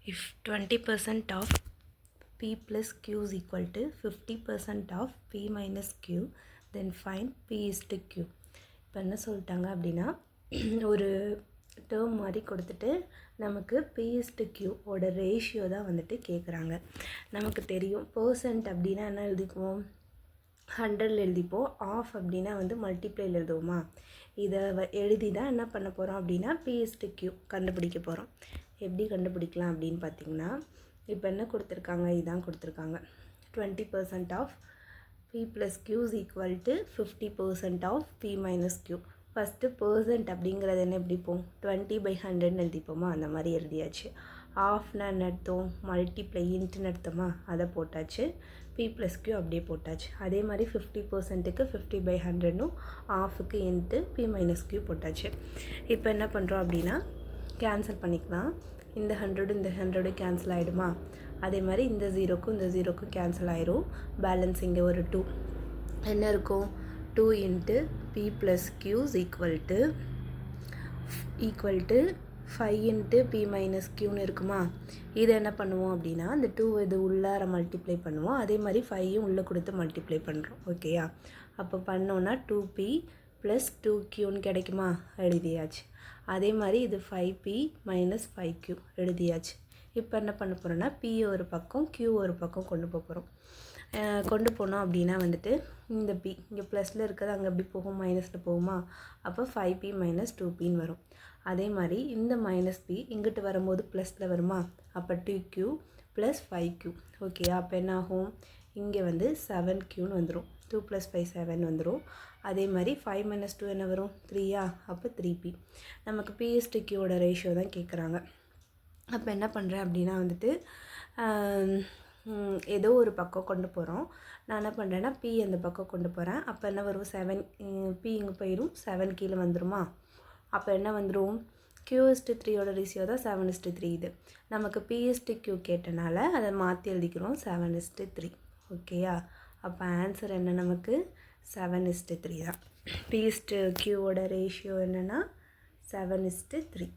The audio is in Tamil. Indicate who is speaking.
Speaker 1: If 20% of P plus Q is equal to 50% of P minus Q, then find P is to Q. இப்போ என்ன சொல்லிட்டாங்க அப்படின்னா ஒரு டேர்ம் மாதிரி கொடுத்துட்டு நமக்கு P is to Q ஓட ரேஷியோ தான் வந்துட்டு கேட்குறாங்க. நமக்கு தெரியும் பர்சன்ட் அப்படின்னா என்ன எழுதிக்குவோம், 100 எழுதிப்போம். ஆஃப் அப்படின்னா வந்து மல்டிப்ளைல எழுதுவோமா. இதை எழுதி தான் என்ன பண்ண போகிறோம் அப்படின்னா P is to Q கண்டுபிடிக்க போகிறோம். எப்படி கண்டுபிடிக்கலாம் அப்படின்னு பார்த்தீங்கன்னா, இப்போ என்ன கொடுத்துருக்காங்க, இதான் கொடுத்துருக்காங்க. 20% of P plus Q is equal to 50% of P minus Q. First percent அப்படிங்கிறது என்ன எப்படிப்போம், 20/100 எழுதிப்போமா, அந்த மாதிரி எழுதியாச்சு. ஆஃப்னா என்ன அர்த்தம், மல்டிப்ளை இன்ட்டுன்னு அர்த்தமா, அதை போட்டாச்சு. P plus Q அப்படியே போட்டாச்சு. அதே மாதிரி 50%க்கு 50/100னும் ஆஃபுக்கு இன்ட்டு P minus Q போட்டாச்சு. இப்போ என்ன பண்ணுறோம் அப்படின்னா கேன்சல் பண்ணிக்கலாம். இந்த 100 இந்த 100 கேன்சல் ஆகிடுமா. அதே மாதிரி இந்த 0க்கும் இந்த 0க்கும் கேன்சல் ஆயிரும். பேலன்ஸ் இங்கே ஒரு 2 என்ன இருக்கும், 2 into P plus Q is equal to 5 into P minus Qன்னு இருக்குமா. இது என்ன பண்ணுவோம் அப்படின்னா இந்த 2 இது உள்ளார மல்டிப்ளை பண்ணுவோம். அதே மாதிரி 5யும் உள்ளே கொடுத்து மல்டிப்ளை பண்ணுறோம். ஓகேயா. அப்போ பண்ணோன்னா 2P ப்ளஸ் 2Qன்னு கிடைக்குமா, எழுதியாச்சு. அதே மாதிரி இது 5P மைனஸ் 5Q எழுதியாச்சு. இப்போ என்ன பண்ண போகிறோன்னா P ஒரு பக்கம் Q ஒரு பக்கம் கொண்டு போகிறோம். கொண்டு போனோம் அப்படின்னா வந்துட்டு இந்த P இங்கே ப்ளஸில் இருக்கிறது அங்கே எப்படி போகும், மைனஸில் போகுமா. அப்போ 5P மைனஸ் 2Pன்னு வரும். அதே மாதிரி இந்த மைனஸ் P இங்கிட்டு வரும்போது ப்ளஸில் வருமா. அப்போ 2Q ப்ளஸ் 5Q. ஓகேயா. அப்போ என்ன ஆகும், இங்கே வந்து 7Qன்னு வந்துடும். 2 + 5 7 வந்துடும். அதே மாதிரி 5 - 2 என்ன வரும், 3யா. அப்போ 3P. நமக்கு P is to Qவோட ரேஷியோ தான் கேட்குறாங்க. அப்போ என்ன பண்ணுறேன் அப்படின்னா வந்துட்டு ஏதோ ஒரு பக்கம் கொண்டு போகிறோம். நான் என்ன பண்ணுறேன்னா P அந்த பக்கம் கொண்டு போகிறேன். அப்போ என்ன வரும், 7 P இங்கே போயிடும், 7 கீழே வந்துடுமா. அப்போ என்ன வந்துடும், Q is to 3யோட ரேஷியோ தான் 7 is to 3. இது நமக்கு P is to Q கேட்டனால அதை மாற்றி எழுதிக்கிறோம் 7 is to 3. ஓகேயா. அப்போ ஆன்சர் என்ன, நமக்கு 7 is to 3 தான். P is to Qவோட ரேஷியோ என்னென்னா 7 is to 3.